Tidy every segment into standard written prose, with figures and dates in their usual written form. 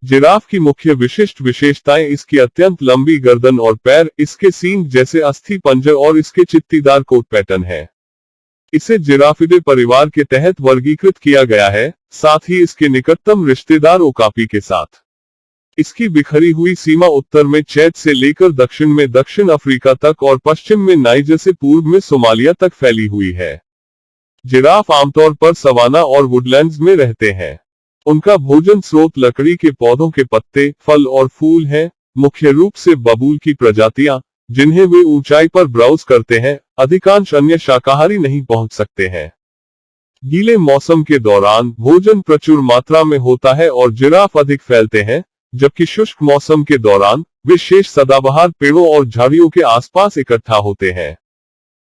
Giraffe की मुख्य विशिष्ट विशेषताएं इसकी अत्यंत लंबी गर्दन और पैर, इसके सींग जैसे अस्थि पंजर और इसके चित्तीदार कोट पैटर्न है। इसे जिराफिडे परिवार के तहत वर्गीकृत किया गया है, साथ ही इसके निकटतम रिश्तेदार ओकापी के साथ। इसकी बिखरी हुई सीमा उत्तर में चैद से लेकर दक्षिण में दक्षिण अफ्रीका तक और पश्चिम में नाइजर से पूर्व में सोमालिया तक फैली हुई है। जिराफ आमतौर पर सवाना और वुडलैंड्स में रहते हैं। उनका भोजन स्रोत लकड़ी के पौधों के पत्ते, फल और फूल हैं, मुख्य रूप से बबूल की प्रजातियां, जिन्हें वे ऊंचाई पर ब्राउज करते हैं। अधिकांश अन्य शाकाहारी नहीं पहुंच सकते हैं। गीले मौसम के दौरान भोजन प्रचुर मात्रा में होता है और जिराफ अधिक फैलते हैं, जबकि शुष्क मौसम के दौरान वे शेष सदाबहार पेड़ों और झाड़ियों के आसपास इकट्ठा होते हैं।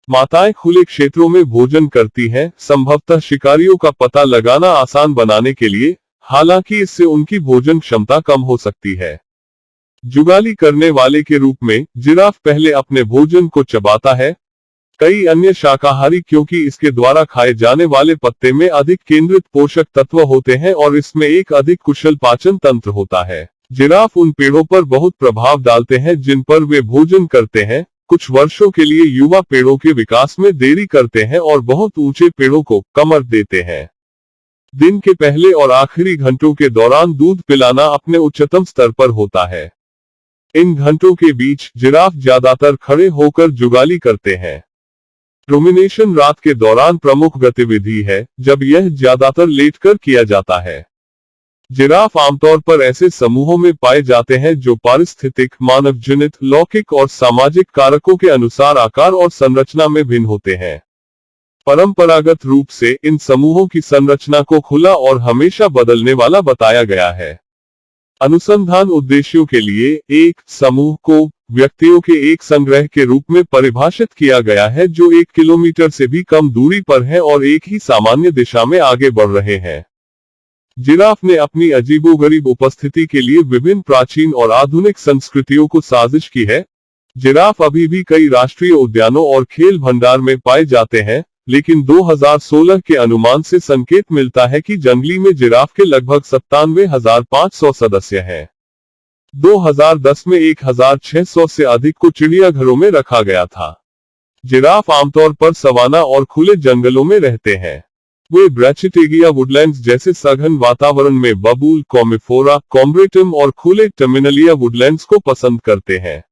माताएं खुले क्षेत्रों में भोजन करती हैं, संभवतः शिकारियों का पता लगाना आसान बनाने के लिए, हालांकि इससे उनकी भोजन क्षमता कम हो सकती है। जुगाली करने वाले के रूप में जिराफ पहले अपने भोजन को चबाता है। कई अन्य शाकाहारी क्योंकि इसके द्वारा खाए जाने वाले पत्ते में अधिक केंद्रित पोषक तत्व होते हैं और इसमें एक अधिक कुशल पाचन तंत्र होता है। जिराफ उन पेड़ों पर बहुत प्रभाव डालते हैं जिन पर वे भोजन करते हैं। कुछ वर्षों के लिए युवा पेड़ों के विकास में देरी करते हैं और बहुत ऊंचे पेड़ों को कमर देते हैं। दिन के पहले और आखिरी घंटों के दौरान दूध पिलाना अपने उच्चतम स्तर पर होता है। इन घंटों के बीच जिराफ ज्यादातर खड़े होकर जुगाली करते हैं। रुमिनेशन रात के दौरान प्रमुख गतिविधि है, जब यह ज्यादातर लेटकर किया जाता है। जिराफ आमतौर पर ऐसे समूहों में पाए जाते हैं जो पारिस्थितिक, मानव जनित, लौकिक और सामाजिक कारकों के अनुसार आकार और संरचना में भिन्न होते हैं। परंपरागत रूप से इन समूहों की संरचना को खुला और हमेशा बदलने वाला बताया गया है। अनुसंधान उद्देश्यों के लिए एक समूह को व्यक्तियों के एक संग्रह के रूप में परिभाषित किया गया है जो 1 किलोमीटर से भी कम दूरी पर है और एक ही सामान्य दिशा में आगे बढ़ रहे हैं। जिराफ ने अपनी अजीबोगरीब उपस्थिति के लिए विभिन्न प्राचीन और आधुनिक संस्कृतियों को साजिश की है। जिराफ अभी भी कई राष्ट्रीय उद्यानों और खेल भंडार में पाए जाते हैं, लेकिन 2016 के अनुमान से संकेत मिलता है कि जंगली में जिराफ के लगभग 97,500 सदस्य हैं। 2010 में 1,600 से अधिक को चिड़ियाघरों में रखा गया था। जिराफ आमतौर पर सवाना और खुले जंगलों में रहते हैं। वे ब्रैचिटेगिया वुडलैंड्स जैसे सघन वातावरण में बबूल, कॉमिफोरा, कॉम्ब्रेटम और खुले टर्मिनलिया वुडलैंड्स को पसंद करते हैं।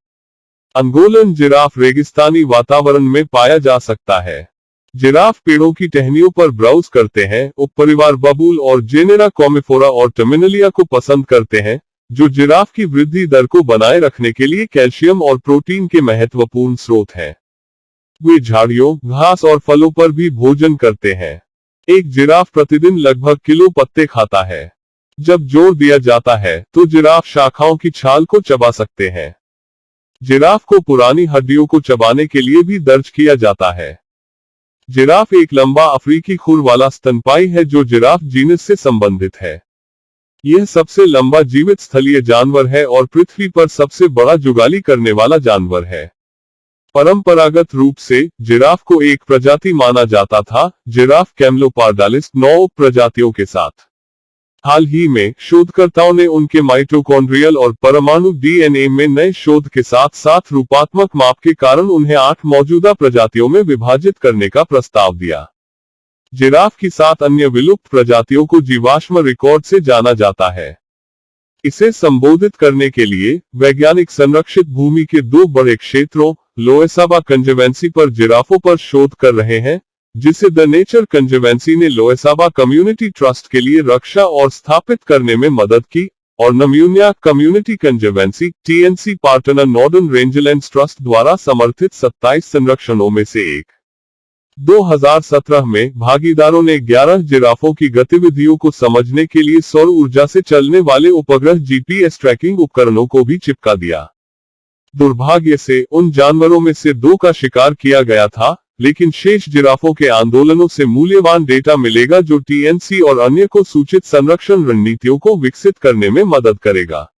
अंगोलन जिराफ रेगिस्तानी वातावरण में पाया जा सकता है। जिराफ पेड़ों की टहनियों पर ब्राउज करते हैं। उपपरिवार बबूल और जेनेरा कॉमिफोरा और टर्मिनलिया को पसंद करते हैं, जो जिराफ की वृद्धि दर को बनाए रखने के लिए कैल्शियम और प्रोटीन के महत्वपूर्ण स्रोत हैं। वे झाड़ियों, घास और फलों पर भी भोजन करते हैं। एक जिराफ प्रतिदिन लगभग किलो पत्ते खाता है। जब जोर दिया जाता है तो जिराफ शाखाओं की छाल को चबा सकते हैं। जिराफ को पुरानी हड्डियों को चबाने के लिए भी दर्ज किया जाता है। जिराफ एक लंबा अफ्रीकी खुर वाला स्तनपायी है जो जिराफ जीनस से संबंधित है। यह सबसे लंबा जीवित स्थलीय जानवर है और पृथ्वी पर सबसे बड़ा जुगाली करने वाला जानवर है। परंपरागत रूप से जिराफ को एक प्रजाति माना जाता था, जिराफ कैमलोपार्डालिस, 9 प्रजातियों के साथ। हाल ही में शोधकर्ताओं ने उनके माइटोकॉन्ड्रियल और परमाणु डीएनए में नए शोध के साथ साथ रूपात्मक माप के कारण उन्हें 8 मौजूदा प्रजातियों में विभाजित करने का प्रस्ताव दिया। जिराफ की 7 अन्य विलुप्त प्रजातियों को जीवाश्म रिकॉर्ड से जाना जाता है। इसे संबोधित करने के लिए वैज्ञानिक संरक्षित भूमि के 2 बड़े क्षेत्रों लोएसाबा कंजर्वेंसी पर जिराफों पर शोध कर रहे हैं, जिसे द नेचर कंजर्वेंसी ने लोएसाबा कम्युनिटी ट्रस्ट के लिए रक्षा और स्थापित करने में मदद की, और नम्यूनिया Community Conservancy TNC partner Northern Rangelands Trust द्वारा समर्थित 27 संरक्षणों में से एक। 2017 में भागीदारों ने 11 जिराफों की गतिविधियों को समझने के लिए सौर ऊर्जा से चलने वाले उपग्रह जीपीएस ट्रैकिंग उपकरणों को भी चिपका दिया। दुर्भाग्य से उन जानवरों में से 2 का शिकार किया गया था, लेकिन शेष जिराफों के आंदोलनों से मूल्यवान डेटा मिलेगा जो टीएनसी और अन्य को सूचित संरक्षण रणनीतियों को विकसित करने में मदद करेगा।